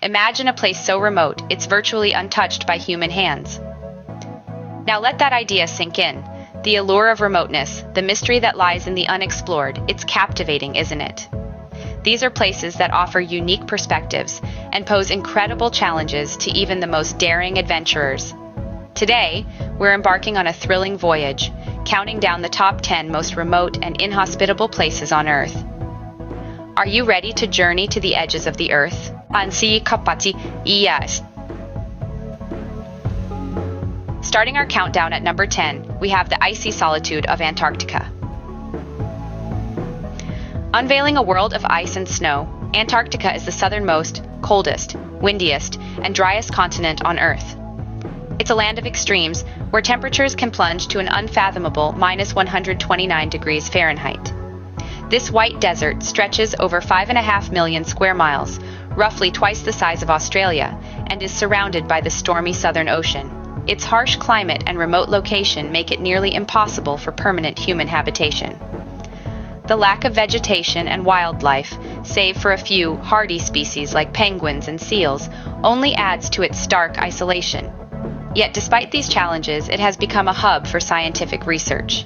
Imagine a place so remote, it's virtually untouched by human hands. Now let that idea sink in. The allure of remoteness, the mystery that lies in the unexplored, it's captivating, isn't it? These are places that offer unique perspectives and pose incredible challenges to even the most daring adventurers. Today, we're embarking on a thrilling voyage, counting down the top 10 most remote and inhospitable places on Earth. Are you ready to journey to the edges of the Earth? Yes. Starting our countdown at number 10, we have the Icy Solitude of Antarctica. Unveiling a world of ice and snow, Antarctica is the southernmost, coldest, windiest, and driest continent on Earth. It's a land of extremes where temperatures can plunge to an unfathomable -129 degrees Fahrenheit. This white desert stretches over 5.5 million square miles, roughly twice the size of Australia, and is surrounded by the stormy Southern Ocean. Its harsh climate and remote location make it nearly impossible for permanent human habitation. The lack of vegetation and wildlife, save for a few hardy species like penguins and seals, only adds to its stark isolation. Yet despite these challenges, it has become a hub for scientific research.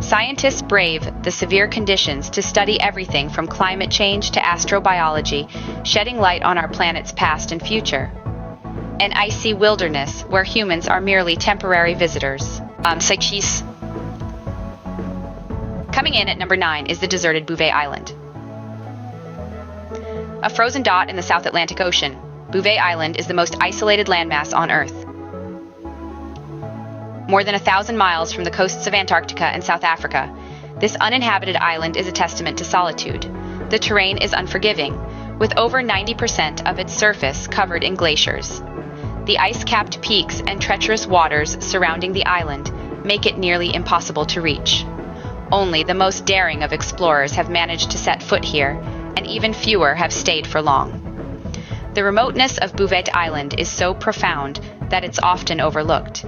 Scientists brave the severe conditions to study everything from climate change to astrobiology, shedding light on our planet's past and future. An icy wilderness where humans are merely temporary visitors. Coming in at number 9 is the deserted Bouvet Island. A frozen dot in the South Atlantic Ocean, Bouvet Island is the most isolated landmass on Earth. More than 1,000 miles from the coasts of Antarctica and South Africa, this uninhabited island is a testament to solitude. The terrain is unforgiving, with over 90% of its surface covered in glaciers. The ice-capped peaks and treacherous waters surrounding the island make it nearly impossible to reach. Only the most daring of explorers have managed to set foot here, and even fewer have stayed for long. The remoteness of Bouvet Island is so profound that it's often overlooked.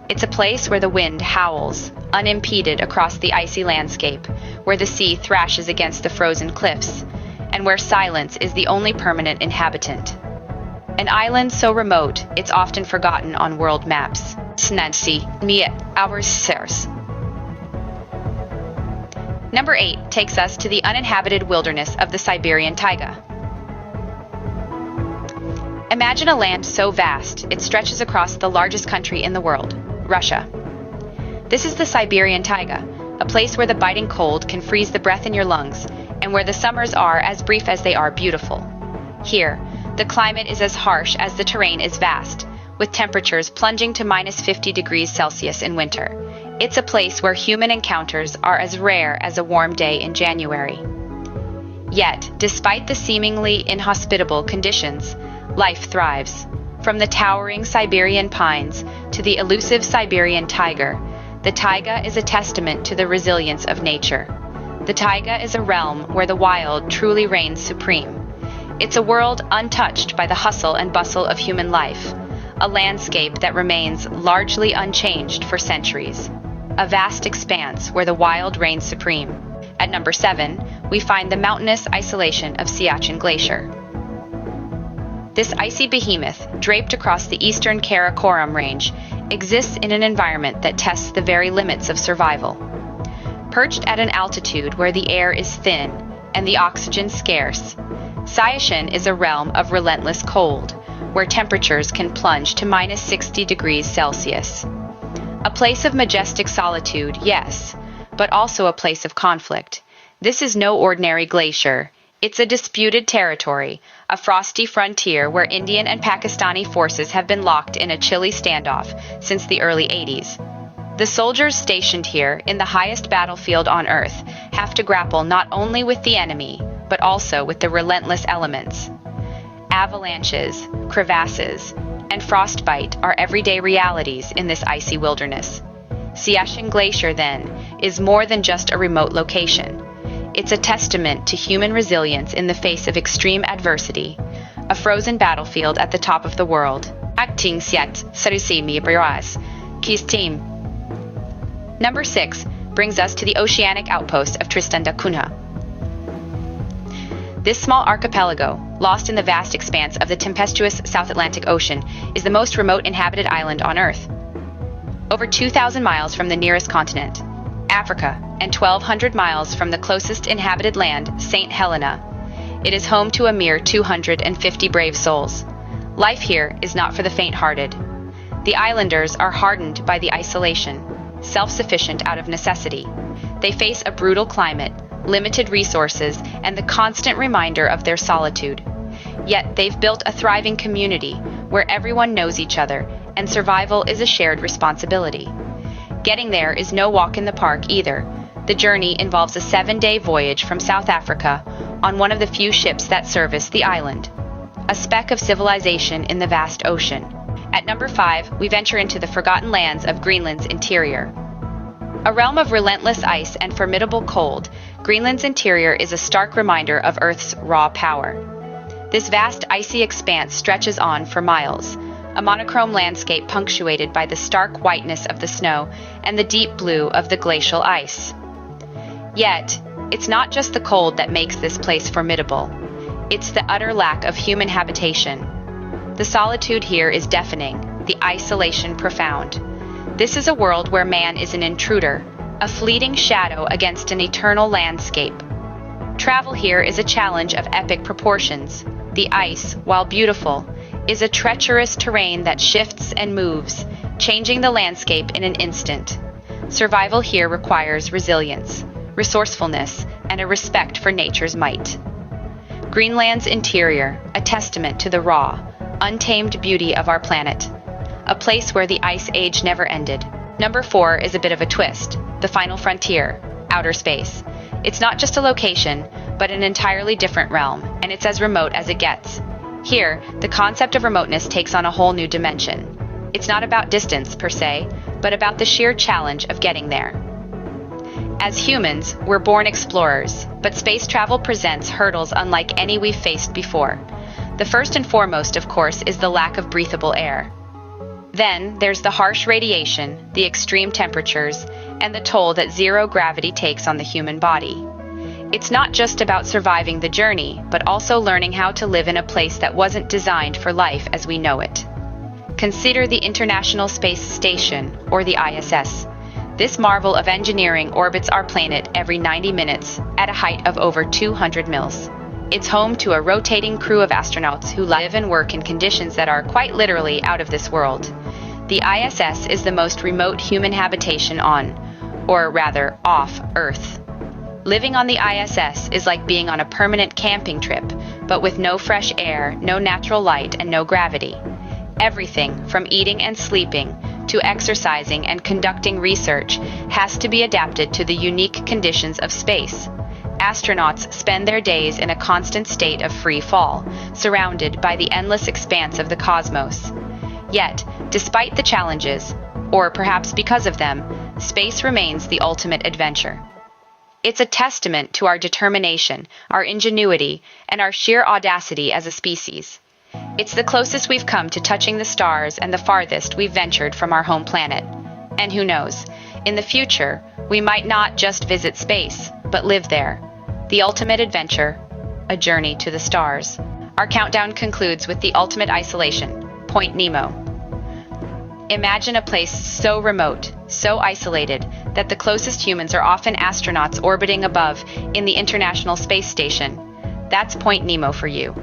It's a place where the wind howls, unimpeded across the icy landscape, where the sea thrashes against the frozen cliffs, and where silence is the only permanent inhabitant. An island so remote, it's often forgotten on world maps. Number 8 takes us to the uninhabited wilderness of the Siberian Taiga. Imagine a land so vast, it stretches across the largest country in the world, Russia. This is the Siberian Taiga, a place where the biting cold can freeze the breath in your lungs, and where the summers are as brief as they are beautiful. Here, the climate is as harsh as the terrain is vast, with temperatures plunging to -50 degrees Celsius in winter. It's a place where human encounters are as rare as a warm day in January. Yet, despite the seemingly inhospitable conditions, life thrives. From the towering Siberian pines to the elusive Siberian tiger, the taiga is a testament to the resilience of nature. The taiga is a realm where the wild truly reigns supreme. It's a world untouched by the hustle and bustle of human life, a landscape that remains largely unchanged for centuries. A vast expanse where the wild reigns supreme. At number 7, we find the mountainous isolation of Siachen Glacier. This icy behemoth, draped across the eastern Karakoram range, exists in an environment that tests the very limits of survival. Perched at an altitude where the air is thin and the oxygen scarce, Siachen is a realm of relentless cold, where temperatures can plunge to -60 degrees Celsius. A place of majestic solitude, yes, but also a place of conflict. This is no ordinary glacier. It's a disputed territory, a frosty frontier where Indian and Pakistani forces have been locked in a chilly standoff since the early 80s. The soldiers stationed here, in the highest battlefield on Earth, have to grapple not only with the enemy, but also with the relentless elements. Avalanches, crevasses, and frostbite are everyday realities in this icy wilderness. Siachen Glacier, then, is more than just a remote location. It's a testament to human resilience in the face of extreme adversity, a frozen battlefield at the top of the world. Number 6 brings us to the Oceanic Outpost of Tristan da Cunha. This small archipelago, lost in the vast expanse of the tempestuous South Atlantic Ocean, is the most remote inhabited island on Earth. Over 2,000 miles from the nearest continent, Africa, and 1,200 miles from the closest inhabited land, St. Helena, it is home to a mere 250 brave souls. Life here is not for the faint-hearted. The islanders are hardened by the isolation, self-sufficient out of necessity. They face a brutal climate, limited resources, and the constant reminder of their solitude. Yet they've built a thriving community where everyone knows each other, and survival is a shared responsibility. Getting there is no walk in the park either. The journey involves a 7-day voyage from South Africa on one of the few ships that service the island, a speck of civilization in the vast ocean. At number 5, we venture into the forgotten lands of Greenland's interior. A realm of relentless ice and formidable cold, Greenland's interior is a stark reminder of Earth's raw power. This vast icy expanse stretches on for miles, a monochrome landscape punctuated by the stark whiteness of the snow and the deep blue of the glacial ice. Yet, it's not just the cold that makes this place formidable. It's the utter lack of human habitation. The solitude here is deafening, the isolation profound. This is a world where man is an intruder, a fleeting shadow against an eternal landscape. Travel here is a challenge of epic proportions. The ice, while beautiful, is a treacherous terrain that shifts and moves, changing the landscape in an instant. Survival here requires resilience, resourcefulness, and a respect for nature's might. Greenland's interior, a testament to the raw, untamed beauty of our planet, a place where the ice age never ended. Number 4 is a bit of a twist, the final frontier, outer space. It's not just a location, but an entirely different realm, and it's as remote as it gets. Here, the concept of remoteness takes on a whole new dimension. It's not about distance, per se, but about the sheer challenge of getting there. As humans, we're born explorers, but space travel presents hurdles unlike any we've faced before. The first and foremost, of course, is the lack of breathable air. Then, there's the harsh radiation, the extreme temperatures, and the toll that zero gravity takes on the human body. It's not just about surviving the journey, but also learning how to live in a place that wasn't designed for life as we know it. Consider the International Space Station, or the ISS. This marvel of engineering orbits our planet every 90 minutes at a height of over 200 miles. It's home to a rotating crew of astronauts who live and work in conditions that are quite literally out of this world. The ISS is the most remote human habitation on, or rather, off, Earth. Living on the ISS is like being on a permanent camping trip, but with no fresh air, no natural light, and no gravity. Everything, from eating and sleeping, to exercising and conducting research, has to be adapted to the unique conditions of space. Astronauts spend their days in a constant state of free fall, surrounded by the endless expanse of the cosmos. Yet, despite the challenges, or perhaps because of them, space remains the ultimate adventure. It's a testament to our determination, our ingenuity, and our sheer audacity as a species. It's the closest we've come to touching the stars and the farthest we've ventured from our home planet. And who knows, in the future, we might not just visit space, but live there. The ultimate adventure, a journey to the stars. Our countdown concludes with the ultimate isolation, Point Nemo. Imagine a place so remote, so isolated, that the closest humans are often astronauts orbiting above in the International Space Station. That's Point Nemo for you.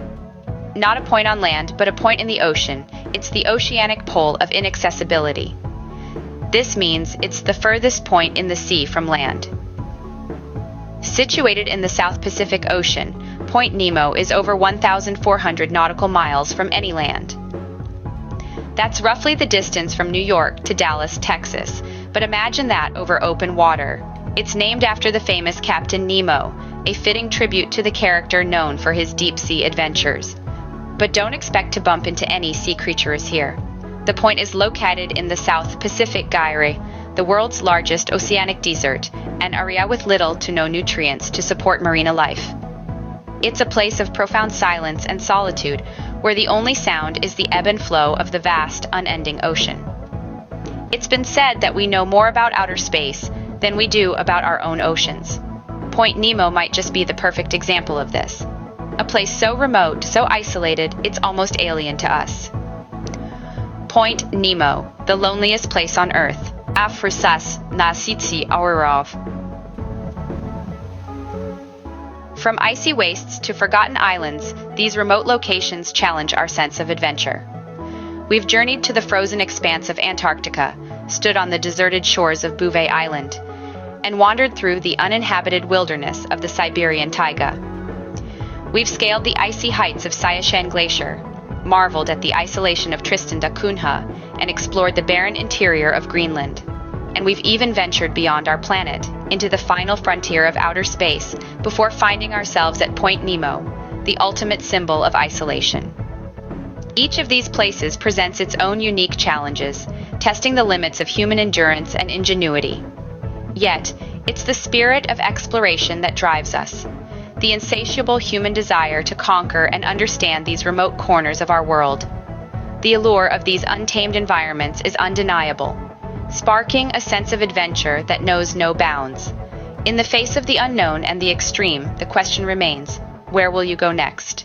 Not a point on land, but a point in the ocean. It's the oceanic pole of inaccessibility. This means it's the furthest point in the sea from land. Situated in the South Pacific Ocean, Point Nemo is over 1,400 nautical miles from any land. That's roughly the distance from New York to Dallas, Texas, but imagine that over open water. It's named after the famous Captain Nemo, a fitting tribute to the character known for his deep-sea adventures. But don't expect to bump into any sea creatures here. The point is located in the South Pacific Gyre, the world's largest oceanic desert, an area with little to no nutrients to support marine life. It's a place of profound silence and solitude, where the only sound is the ebb and flow of the vast, unending ocean. It's been said that we know more about outer space than we do about our own oceans. Point Nemo might just be the perfect example of this. a place so remote, so isolated, it's almost alien to us. Point Nemo, the loneliest place on Earth. Afrisas nasitsi aurov. From icy wastes to forgotten islands, these remote locations challenge our sense of adventure. We've journeyed to the frozen expanse of Antarctica, stood on the deserted shores of Bouvet Island, and wandered through the uninhabited wilderness of the Siberian Taiga. We've scaled the icy heights of Siachen Glacier, marveled at the isolation of Tristan da Cunha, and explored the barren interior of Greenland. And we've even ventured beyond our planet, into the final frontier of outer space, before finding ourselves at Point Nemo, the ultimate symbol of isolation. Each of these places presents its own unique challenges, testing the limits of human endurance and ingenuity. Yet, it's the spirit of exploration that drives us, the insatiable human desire to conquer and understand these remote corners of our world. The allure of these untamed environments is undeniable, sparking a sense of adventure that knows no bounds. In the face of the unknown and the extreme, the question remains, where will you go next?